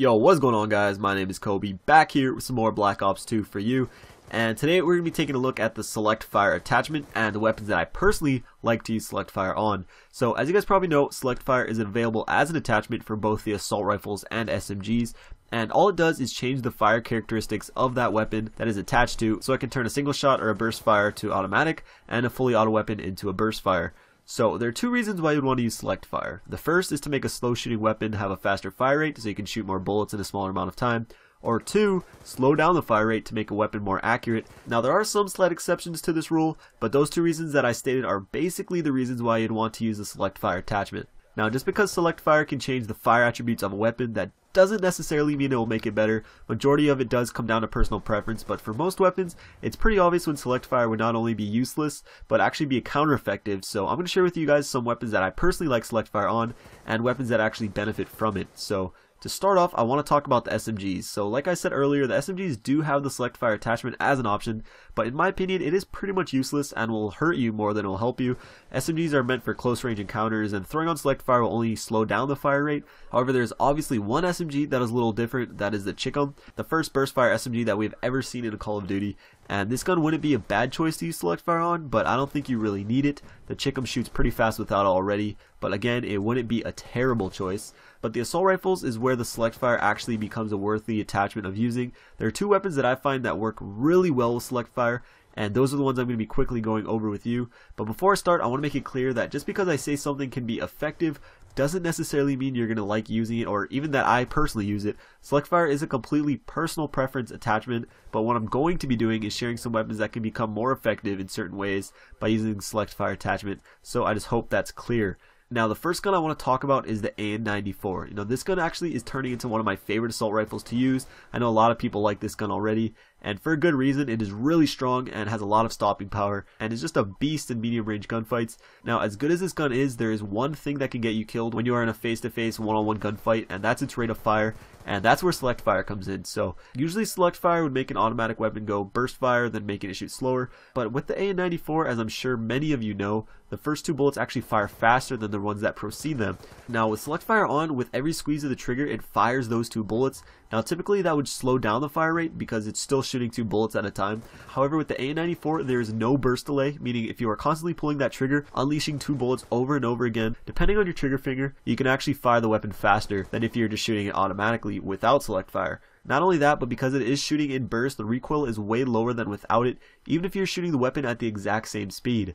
Yo, what's going on, guys? My name is Kobe, back here with some more Black Ops 2 for you. And today we're going to be taking a look at the Select Fire attachment and the weapons that I personally like to use Select Fire on. So as you guys probably know, Select Fire is available as an attachment for both the assault rifles and SMGs. And all it does is change the fire characteristics of that weapon that is attached to, so it can turn a single shot or a burst fire to automatic and a fully auto weapon into a burst fire. So there are two reasons why you'd want to use Select Fire. The first is to make a slow shooting weapon have a faster fire rate so you can shoot more bullets in a smaller amount of time. Or two, slow down the fire rate to make a weapon more accurate. Now there are some slight exceptions to this rule, but those two reasons that I stated are basically the reasons why you'd want to use the Select Fire attachment. Now just because Select Fire can change the fire attributes of a weapon, that doesn't necessarily mean it will make it better. Majority of it does come down to personal preference, but for most weapons, it's pretty obvious when Select Fire would not only be useless, but actually be counter effective. So I'm going to share with you guys some weapons that I personally like Select Fire on, and weapons that actually benefit from it. So to start off, I want to talk about the SMGs. So like I said earlier, the SMGs do have the Select Fire attachment as an option, but in my opinion, it is pretty much useless and will hurt you more than it will help you. SMGs are meant for close range encounters, and throwing on Select Fire will only slow down the fire rate. However, there's obviously one SMG that is a little different, that is the Tricks1, the first burst fire SMG that we've ever seen in a Call of Duty. And this gun wouldn't be a bad choice to use Select Fire on, but I don't think you really need it. The Tricks1 shoots pretty fast without it already, but again, it wouldn't be a terrible choice. But the assault rifles is where the Select Fire actually becomes a worthy attachment of using. There are two weapons that I find that work really well with Select Fire, and those are the ones I'm going to be quickly going over with you. But before I start, I want to make it clear that just because I say something can be effective doesn't necessarily mean you're going to like using it, or even that I personally use it. Select Fire is a completely personal preference attachment, but what I'm going to be doing is sharing some weapons that can become more effective in certain ways by using the Select Fire attachment, so I just hope that's clear. Now the first gun I want to talk about is the AN-94. You know, this gun actually is turning into one of my favorite assault rifles to use. I know a lot of people like this gun already, and for a good reason. It is really strong and has a lot of stopping power, and is just a beast in medium range gunfights. Now as good as this gun is, there is one thing that can get you killed when you are in a face-to-face one-on-one gunfight, and that's its rate of fire. And that's where Select Fire comes in. So usually Select Fire would make an automatic weapon go burst fire, then making it shoot slower. But with the AN-94, as I'm sure many of you know, the first two bullets actually fire faster than the ones that precede them. Now with Select Fire on, with every squeeze of the trigger, it fires those two bullets. Now typically that would slow down the fire rate because it's still shooting two bullets at a time. However, with the AN-94, there is no burst delay, meaning if you are constantly pulling that trigger, unleashing two bullets over and over again, depending on your trigger finger, you can actually fire the weapon faster than if you're just shooting it automatically without Select Fire. Not only that, but because it is shooting in burst, the recoil is way lower than without it, even if you're shooting the weapon at the exact same speed.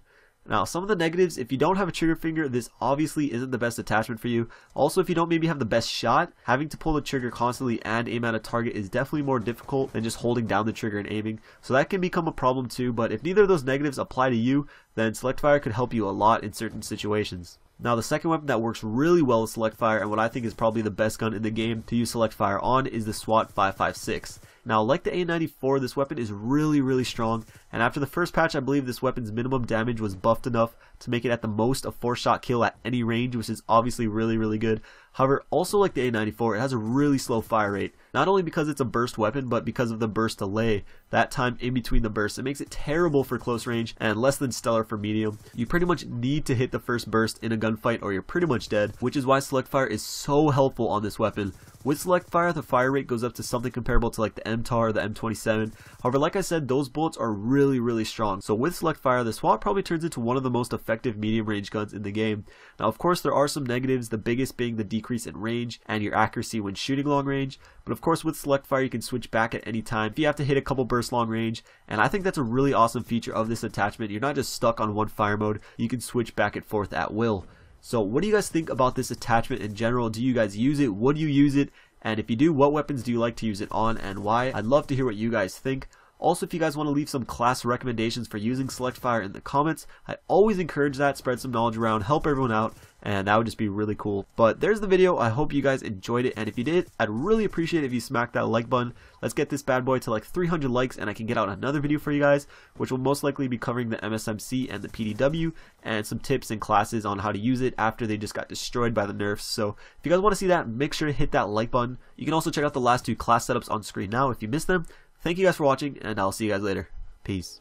Now, some of the negatives: if you don't have a trigger finger, this obviously isn't the best attachment for you. Also, if you don't maybe have the best shot, having to pull the trigger constantly and aim at a target is definitely more difficult than just holding down the trigger and aiming. So that can become a problem too, but if neither of those negatives apply to you, then Select Fire could help you a lot in certain situations. Now the second weapon that works really well with Select Fire, and what I think is probably the best gun in the game to use Select Fire on, is the SWAT 5.56. Now like the AN-94, this weapon is really strong, and after the first patch I believe this weapon's minimum damage was buffed enough to make it at the most a 4-shot kill at any range, which is obviously really good. However, also like the AN-94, it has a really slow fire rate, not only because it's a burst weapon, but because of the burst delay, that time in between the bursts. It makes it terrible for close range and less than stellar for medium. You pretty much need to hit the first burst in a gunfight or you're pretty much dead, which is why Select Fire is so helpful on this weapon. With Select Fire, the fire rate goes up to something comparable to like the MTAR or the M27. However, like I said, those bullets are really strong. So with Select Fire, the SWAT probably turns into one of the most effective medium range guns in the game. Now of course there are some negatives, the biggest being the decrease in range and your accuracy when shooting long range. But of course with Select Fire you can switch back at any time if you have to hit a couple bursts long range, and I think that's a really awesome feature of this attachment. You're not just stuck on one fire mode, you can switch back and forth at will. So what do you guys think about this attachment in general? Do you guys use it? Would you use it? And if you do, what weapons do you like to use it on and why? I'd love to hear what you guys think. Also, if you guys want to leave some class recommendations for using Select Fire in the comments, I always encourage that. Spread some knowledge around, help everyone out, and that would just be really cool. But there's the video. I hope you guys enjoyed it, and if you did, I'd really appreciate it if you smack that like button. Let's get this bad boy to like 300 likes, and I can get out another video for you guys, which will most likely be covering the MSMC and the PDW, and some tips and classes on how to use it after they just got destroyed by the nerfs. So if you guys want to see that, make sure to hit that like button. You can also check out the last two class setups on screen now if you missed them. Thank you guys for watching, and I'll see you guys later. Peace.